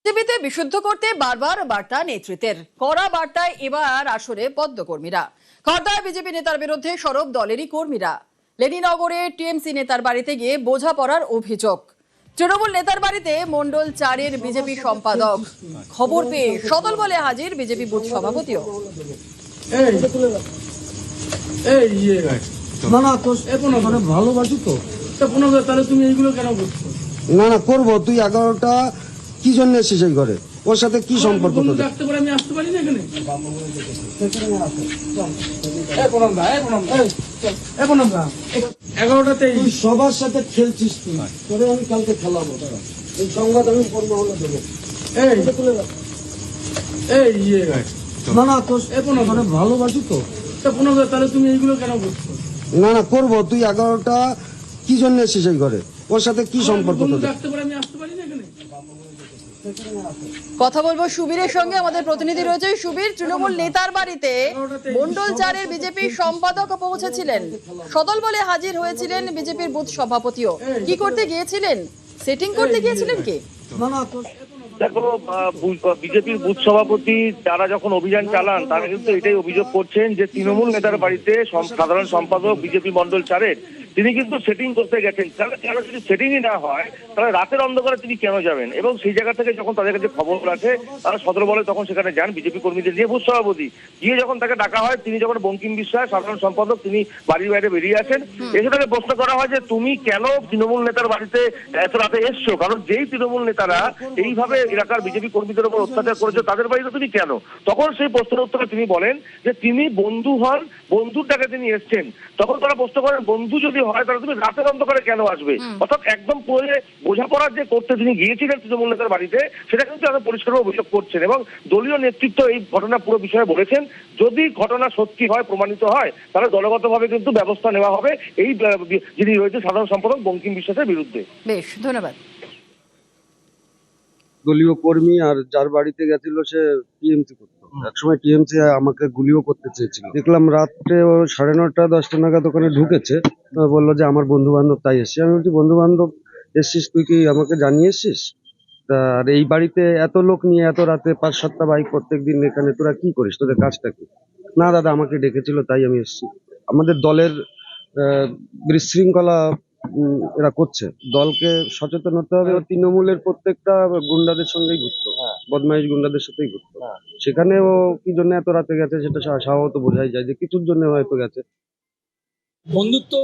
বিজেপিতে বিশুদ্ধ করতে বারবার বার্তা নেতৃত্বের কড়া বার্তায় এবার আসরে পদ্মকর্মীরা খড়দায় বিজেপি নেতার বিরুদ্ধে সরব দলেরই কর্মীরা। লেনিনগরে টিএমসি নেতার বাড়িতে গিয়ে বোঝাপড়ার অভিযোগ। তৃণমূল নেতার বাড়িতে মন্ডল 4-এর বিজেপি সম্পাদক, খবর পেয়ে সদল বলে হাজির বিজেপি বুথ সভাপতিও। ভালোবাসি তো তাহলে তুমি এইগুলো কেন করছো? না না করবো, তুই 11টা কি জন্য এসেছিস এই ঘরে? ওর সাথে কি সম্পর্ক তোদের? রাখতে পারে আমি আসতে পারি না এখানে। তুই সবার সাথে খেলছিস, তুই তোরে আমি কালকে খেলাবো। এই সংবাদ আমি করবো হলে দেবো। না না তোর ভালোবাসি তো তাহলে তুমি এইগুলো কেন করছো? না না করবো, তুই 11টা কি জন্য এসেছিস এই ঘরে? ওর সাথে কি সম্পর্ক তোদের? রাখতে পারে আমি আসতে পারি না এখানে। কথা বলবো সুবীরের সঙ্গে, আমাদের প্রতিনিধি রয়েছে সুবীর। তৃণমূল নেতার বাড়িতে মন্ডল 4-এর বিজেপি সম্পাদক পৌঁছেছিলেন, সদল বলে হাজির হয়েছিলেন বিজেপির বুথ সভাপতিও। কি করতে গিয়েছিলেন? সেটিং করতে গিয়েছিলেন কি? দেখো, বিজেপির বুথ সভাপতি যারা যখন অভিযান চালান তারা কিন্তু এটাই অভিযোগ করছেন যে তৃণমূল নেতার বাড়িতে সাধারণ সম্পাদক বিজেপি মন্ডল 4-এর তিনি কিন্তু সেটিং করতে গেছেন। তাহলে যদি সেটিংই না হয় তাহলে রাতের অন্ধকারে তিনি কেন যাবেন? এবং সেই জায়গা থেকে যখন তাদের কাছে খবর আছে তারা সদর বলে তখন সেখানে যান বিজেপি কর্মীদের নিয়ে বুথ সভাপতি গিয়ে যখন তাকে ডাকা হয়, তিনি যখন বঙ্কিম বিশ্বাস সাধারণ সম্পাদক তিনি বাড়ির বাইরে বেরিয়ে আসেন। এসে তাকে প্রশ্ন করা হয় যে তুমি কেন তৃণমূল নেতার বাড়িতে এত রাতে এসছো? কারণ যেই তৃণমূল নেতারা এইভাবে এলাকার বিজেপি কর্মীদের উপর অত্যাচার করেছে তাদের বাড়িতে তুমি কেন? তখন সেই প্রশ্নের উত্তরে তিনি বলেন যে তিনি বন্ধু হন, বন্ধুর ডাকে তিনি এসছেন। তখন তারা প্রশ্ন করেন বন্ধু যদি হয় তাহলে তুমি রাতের অন্ধকারে কেন আসবে? অর্থাৎ একদম পরে বোঝাপড়া যে করতে তিনি গিয়েছিলেন তৃণমূল নেতার বাড়িতে সেটা কিন্তু তারা পরিষ্কার অভিযোগ করছেন। এবং দলীয় নেতৃত্ব এই ঘটনা পুরো বিষয়ে বলেছেন যদি ঘটনা সত্যি হয়, প্রমাণিত হয় তাহলে দলগতভাবে কিন্তু ব্যবস্থা নেওয়া হবে এই যিনি রয়েছে সাধারণ সম্পাদক বঙ্কিম বিশ্বাসের বিরুদ্ধে। বেশ, ধন্যবাদ। দলীয় কর্মী আর যার বাড়িতে গেছিল সে টিএমসি করতো, একসময় টিএমসি আমাকে গুলিও করতে চেয়েছিল। দেখলাম রাত্রে ও 9:30-10টা নাগাদ ওখানে ঢুকেছে, বললো যে আমার বন্ধু বান্ধব তাই এসছে। আমি বলছি বন্ধু বান্ধব এসছিস, তুই কি আমাকে জানিয়ে এসছিস? আর এই বাড়িতে এত লোক নিয়ে এত রাতে 5-7টা বাইক প্রত্যেকদিন এখানে তোরা কি করিস, তোদের কাজটা কি? না দাদা আমাকে ডেকেছিল তাই আমি এসেছি। আমাদের দলের বিশৃঙ্খলা এরা করছে, দলকে সচেতন হতে হবে। তৃণমূলের প্রত্যেকটা গুন্ডাদের সঙ্গেই ঘুরতো, বদমাইশ গুন্ডাদের সাথেই ঘুরতো। সেখানে ও কি জন্য এত রাতে গেছে সেটা স্বভাবত বোঝাই যায় যে কিছুর জন্য হয়তো গেছে। বন্ধুত্ব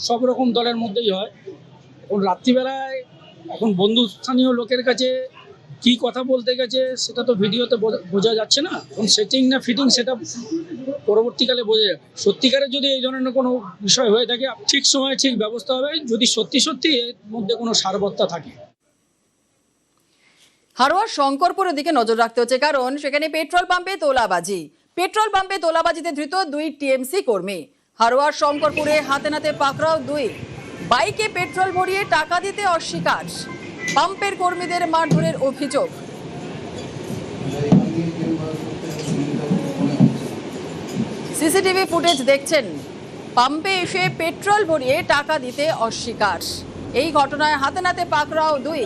সব রকম দলের মধ্যেই হয়। এখন রাত্রিবেলায় এখন বন্ধু স্থানীয় লোকের কাছে কি কথা বলতে গেছে সেটা তো ভিডিওতে বোঝা যাচ্ছে না। এখন সেটিং না ফিটিং সেটা পরবর্তীকালে বোঝা যাবে। সত্যিকারের যদি এই ধরনের কোনো বিষয় হয়ে থাকে ঠিক সময়ে ঠিক ব্যবস্থা হবে, যদি সত্যি সত্যি এর মধ্যে কোনো সারবত্তা থাকে। হারোয়ার শঙ্করপুরের দিকে নজর রাখতে হচ্ছে, কারণ সেখানে পেট্রোল পাম্পে তোলাবাজিতে ধৃত 2 টিএমসি কর্মী। হারোয়ার শঙ্করপুরে হাতে নাতে পাকড়াও 2। বাইকে পেট্রোল ভরিয়ে টাকা দিতে অস্বীকার, পাম্পের কর্মীদের মারধরের অভিযোগ। সিসিটিভি ফুটেজ দেখছেন, পাম্পে এসে পেট্রোল ভরিয়ে টাকা দিতে অস্বীকার। এই ঘটনায় হাতে নাতে পাকড়াও 2।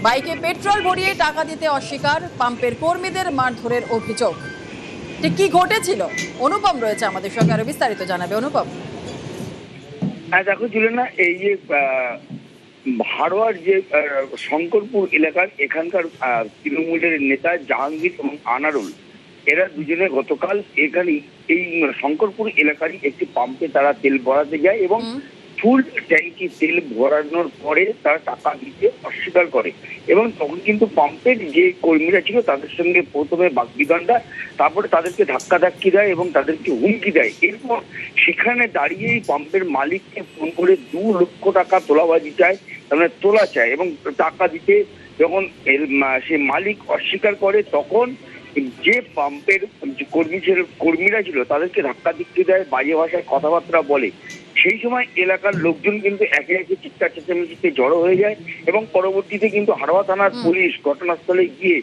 বাইকে পেট্রোল ভরিয়ে টাকা দিতে অস্বীকার, পাম্পের কর্মীদের মারধরের অভিযোগ। ঠিক কি ঘটেছিল? অনুপম রয়েছে আমাদের সঙ্গে, আরো বিস্তারিত জানাবে। অনুপম। হ্যাঁ দেখো না, এই যে হারোয়ার যে শঙ্করপুর এলাকার এখানকার তৃণমূলের নেতা জাহাঙ্গীর এবং আনারুল, এরা দুজনে গতকাল এখানে এই শঙ্করপুর এলাকারই একটি পাম্পে তারা তেল ভরাতে যায় এবং ফুল ট্যাঙ্কি তেল ভরানোর পরে তারা টাকা দিতে অস্বীকার করে। এবং তখন কিন্তু পাম্পের যে কর্মীরা ছিল তাদের সঙ্গে প্রথমে বাকবিতণ্ডা, তারপরে তাদেরকে ধাক্কাধাক্কি দেয় এবং তাদেরকে হুমকি দেয়। এরপর সেখানে দাঁড়িয়েই পাম্পের মালিককে ফোন করে 2 লক্ষ টাকা তোলাবাজি চায়, মানে তোলা চায়। এবং টাকা দিতে যখন সে মালিক অস্বীকার করে তখন যে পাম্পের কর্মীরা ছিল তাদেরকে ধাক্কাধাক্কি দেয়, বাজে ভাষায় কথাবার্তা বলে। সেই সময় এলাকার লোকজন কিন্তু একে একে চিৎকার চেঁচামেচিতে জড়ো হয়ে যায় এবং পরবর্তীতে কিন্তু হারোয়া থানার পুলিশ ঘটনাস্থলে গিয়ে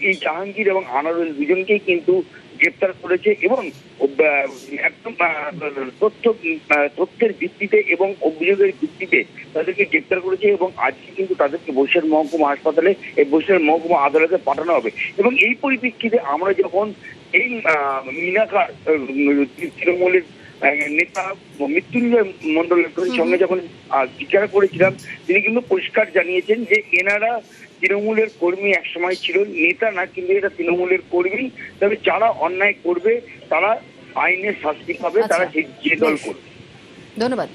এই জাহাঙ্গীর এবং আনারুল দুজনকেই কিন্তু গ্রেপ্তার করেছে এবং একদম তথ্যের ভিত্তিতে এবং অভিযোগের ভিত্তিতে তাদেরকে গ্রেপ্তার করেছে এবং আজকে কিন্তু তাদেরকে বরিশাল মহকুমা হাসপাতালে এই বরিশাল মহকুমা আদালতে পাঠানো হবে। এবং এই পরিপ্রেক্ষিতে আমরা যখন এই মিনাকার তৃণমূলের নেতা মৃত্যুঞ্জয় মন্ডলের সঙ্গে যখন জিজ্ঞাসা করেছিলাম, তিনি কিন্তু পরিষ্কার জানিয়েছেন যে এনারা তৃণমূলের কর্মী একসময় ছিল, নেতা না, কিন্তু এটা তৃণমূলের কর্মী। তবে যারা অন্যায় করবে তারা আইনের শাস্তি পাবে, তারা যে দল করবে। ধন্যবাদ।